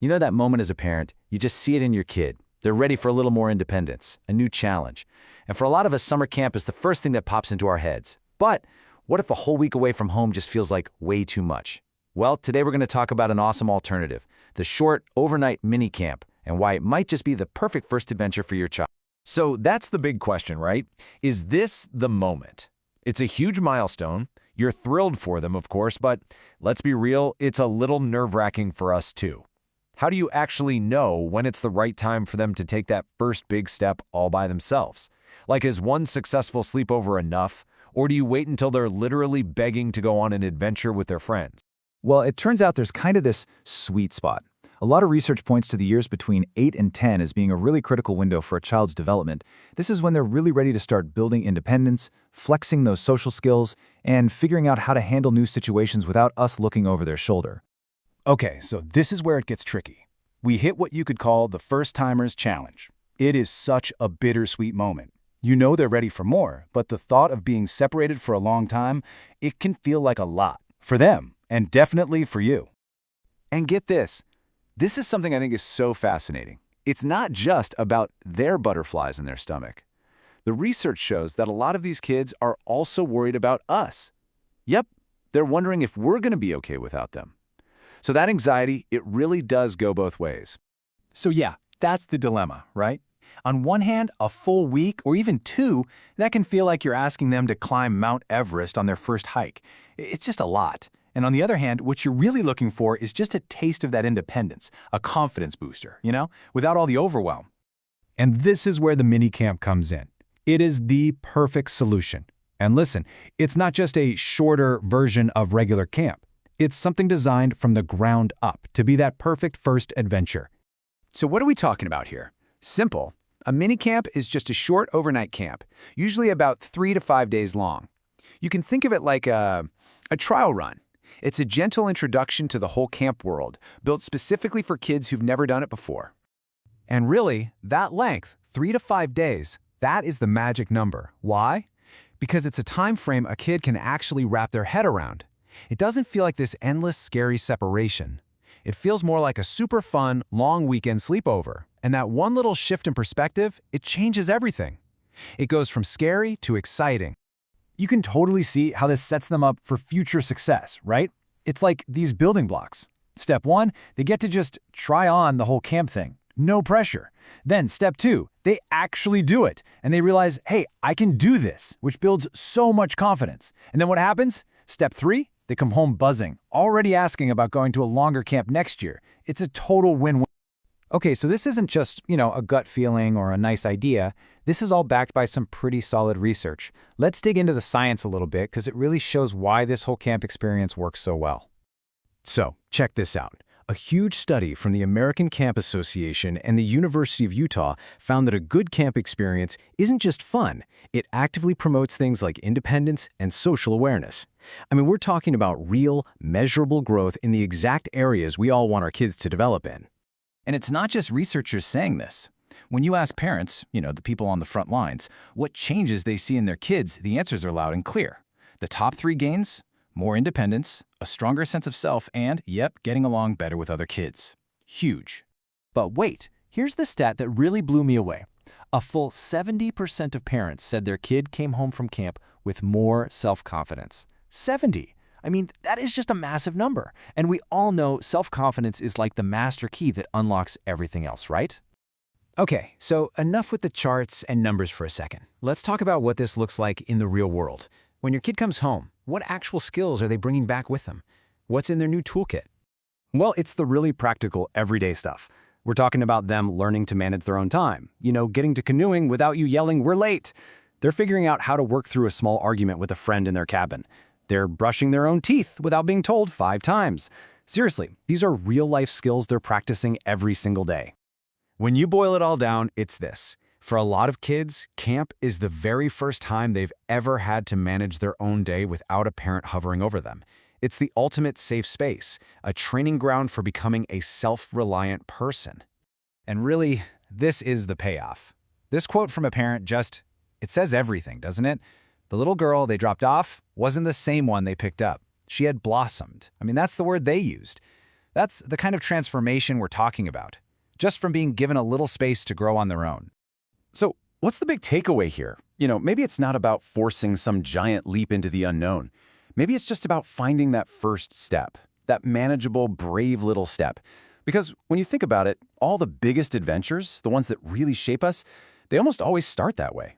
You know that moment as a parent, you just see it in your kid. They're ready for a little more independence, a new challenge. And for a lot of us, summer camp is the first thing that pops into our heads. But what if a whole week away from home just feels like way too much? Well, today we're going to talk about an awesome alternative, the short, overnight mini camp, and why it might just be the perfect first adventure for your child. So that's the big question, right? Is this the moment? It's a huge milestone. You're thrilled for them, of course, but let's be real, it's a little nerve-wracking for us too. How do you actually know when it's the right time for them to take that first big step all by themselves? Like, is one successful sleepover enough? Or do you wait until they're literally begging to go on an adventure with their friends? Well, it turns out there's kind of this sweet spot. A lot of research points to the years between 8 and 10 as being a really critical window for a child's development. This is when they're really ready to start building independence, flexing those social skills, and figuring out how to handle new situations without us looking over their shoulder. Okay, so this is where it gets tricky. We hit what you could call the first-timers challenge. It is such a bittersweet moment. You know they're ready for more, but the thought of being separated for a long time, it can feel like a lot. For them, and definitely for you. And get this. This is something I think is so fascinating. It's not just about their butterflies in their stomach. The research shows that a lot of these kids are also worried about us. Yep, they're wondering if we're going to be okay without them. So that anxiety, it really does go both ways. So yeah, that's the dilemma, right? On one hand, a full week or even 2, that can feel like you're asking them to climb Mount Everest on their first hike. It's just a lot. And on the other hand, what you're really looking for is just a taste of that independence, a confidence booster, without all the overwhelm. And this is where the mini camp comes in. It is the perfect solution. And listen, it's not just a shorter version of regular camp. It's something designed from the ground up to be that perfect first adventure. So what are we talking about here? Simple. A mini camp is just a short overnight camp, usually about 3 to 5 days long. You can think of it like a trial run. It's a gentle introduction to the whole camp world, built specifically for kids who've never done it before. And really, that length, 3 to 5 days, that is the magic number. Why? Because it's a time frame a kid can actually wrap their head around. It doesn't feel like this endless, scary separation. It feels more like a super fun, long weekend sleepover. And that one little shift in perspective, it changes everything. It goes from scary to exciting. You can totally see how this sets them up for future success, right? It's like these building blocks. Step 1, they get to just try on the whole camp thing. No pressure. Then step 2, they actually do it. And they realize, hey, I can do this, which builds so much confidence. And then what happens? Step 3, they come home buzzing, already asking about going to a longer camp next year. It's a total win-win. Okay, so this isn't just, a gut feeling or a nice idea. This is all backed by some pretty solid research. Let's dig into the science a little bit because it really shows why this whole camp experience works so well. So, check this out. A huge study from the American Camp Association and the University of Utah found that a good camp experience isn't just fun, it actively promotes things like independence and social awareness. I mean, we're talking about real, measurable growth in the exact areas we all want our kids to develop in. And it's not just researchers saying this. When you ask parents, the people on the front lines, what changes they see in their kids, the answers are loud and clear. The top 3 gains: more independence, a stronger sense of self, and, getting along better with other kids. Huge. But wait, here's the stat that really blew me away. A full 70% of parents said their kid came home from camp with more self-confidence. 70! I mean, that is just a massive number. And we all know self-confidence is like the master key that unlocks everything else, right? Okay, so enough with the charts and numbers for a second. Let's talk about what this looks like in the real world. When your kid comes home, what actual skills are they bringing back with them? What's in their new toolkit? Well, it's the really practical, everyday stuff. We're talking about them learning to manage their own time. Getting to canoeing without you yelling, "We're late." They're figuring out how to work through a small argument with a friend in their cabin. They're brushing their own teeth without being told 5 times. Seriously, these are real-life skills they're practicing every single day. When you boil it all down, it's this. For a lot of kids, camp is the very first time they've ever had to manage their own day without a parent hovering over them. It's the ultimate safe space, a training ground for becoming a self-reliant person. And really, this is the payoff. This quote from a parent it says everything, doesn't it? The little girl they dropped off wasn't the same one they picked up. She had blossomed. I mean, that's the word they used. That's the kind of transformation we're talking about, just from being given a little space to grow on their own. So, what's the big takeaway here? Maybe it's not about forcing some giant leap into the unknown. Maybe it's just about finding that first step, that manageable, brave little step. Because when you think about it, all the biggest adventures, the ones that really shape us, they almost always start that way.